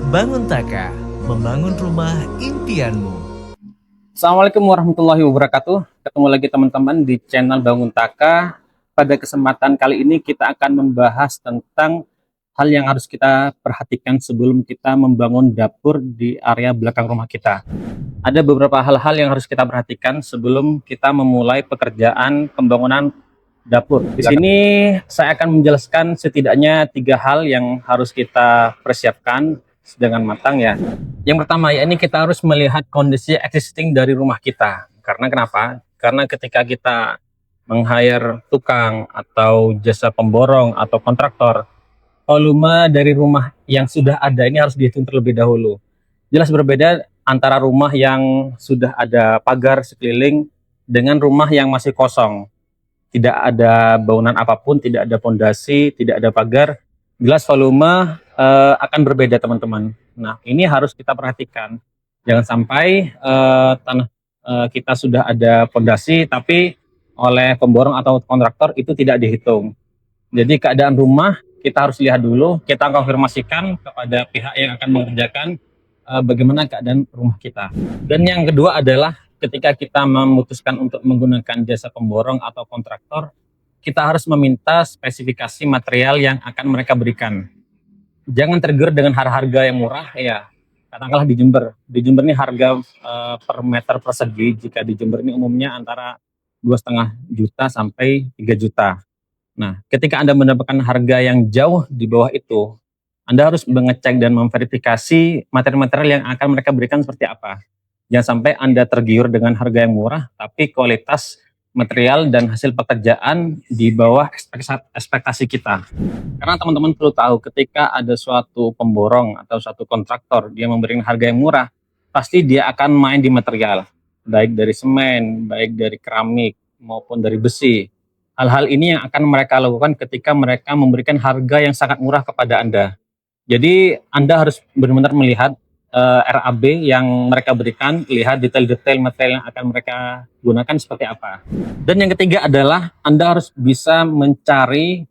Bangun Taka, membangun rumah impianmu. Assalamualaikum warahmatullahi wabarakatuh. Ketemu lagi teman-teman di channel Bangun Taka. Pada kesempatan kali ini kita akan membahas tentang hal yang harus kita perhatikan sebelum kita membangun dapur di area belakang rumah kita. Ada beberapa hal-hal yang harus kita perhatikan sebelum kita memulai pekerjaan pembangunan dapur. Di sini saya akan menjelaskan setidaknya 3 hal yang harus kita persiapkan dengan matang ya. Yang pertama ya, ini kita harus melihat kondisi existing dari rumah kita. Karena kenapa? Karena ketika kita meng-hire tukang atau jasa pemborong atau kontraktor, volume dari rumah yang sudah ada ini harus dihitung terlebih dahulu. Jelas berbeda antara rumah yang sudah ada pagar sekeliling dengan rumah yang masih kosong. Tidak ada bangunan apapun, tidak ada fondasi, tidak ada pagar. Jelas volume akan berbeda teman-teman. Nah, ini harus kita perhatikan. Jangan sampai tanah kita sudah ada fondasi, tapi oleh pemborong atau kontraktor itu tidak dihitung. Jadi keadaan rumah kita harus lihat dulu, kita konfirmasikan kepada pihak yang akan mengerjakan bagaimana keadaan rumah kita. Dan yang kedua adalah ketika kita memutuskan untuk menggunakan jasa pemborong atau kontraktor, kita harus meminta spesifikasi material yang akan mereka berikan. Jangan tergiur dengan harga-harga yang murah ya. Katakanlah di Jember. Di Jember ini harga per meter persegi, jika di Jember ini umumnya antara 2,5 juta sampai 3 juta. Nah, ketika Anda mendapatkan harga yang jauh di bawah itu, Anda harus mengecek dan memverifikasi materi-material yang akan mereka berikan seperti apa. Jangan sampai Anda tergiur dengan harga yang murah, tapi kualitas material dan hasil pekerjaan di bawah ekspektasi kita. Karena teman-teman perlu tahu, ketika ada suatu pemborong atau suatu kontraktor, dia memberikan harga yang murah, pasti dia akan main di material, baik dari semen, baik dari keramik, maupun dari besi. Hal-hal ini yang akan mereka lakukan ketika mereka memberikan harga yang sangat murah kepada Anda. Jadi Anda harus benar-benar melihat RAB yang mereka berikan, lihat detail-detail material yang akan mereka gunakan seperti apa. Dan yang ketiga adalah Anda harus bisa mencari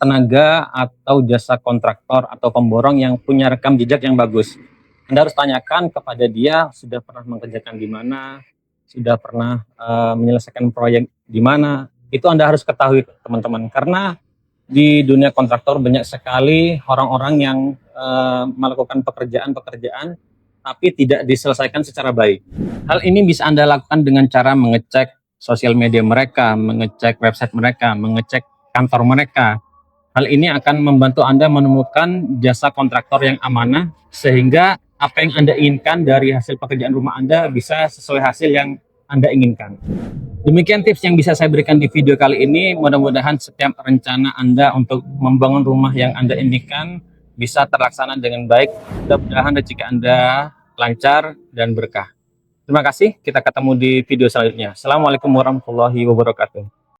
tenaga atau jasa kontraktor atau pemborong yang punya rekam jejak yang bagus. Anda harus tanyakan kepada dia sudah pernah mengerjakan di mana, sudah pernah menyelesaikan proyek di mana. Itu Anda harus ketahui teman-teman, karena di dunia kontraktor banyak sekali orang-orang yang melakukan pekerjaan-pekerjaan tapi tidak diselesaikan secara baik. Hal ini bisa Anda lakukan dengan cara mengecek sosial media mereka, mengecek website mereka, mengecek kantor mereka. Hal ini akan membantu Anda menemukan jasa kontraktor yang amanah, sehingga apa yang Anda inginkan dari hasil pekerjaan rumah Anda bisa sesuai hasil yang Anda inginkan. Demikian tips yang bisa saya berikan di video kali ini. Mudah-mudahan setiap rencana Anda untuk membangun rumah yang Anda inginkan bisa terlaksana dengan baik. Mudah-mudahan rezeki Anda lancar dan berkah. Terima kasih, kita ketemu di video selanjutnya. Assalamualaikum warahmatullahi wabarakatuh.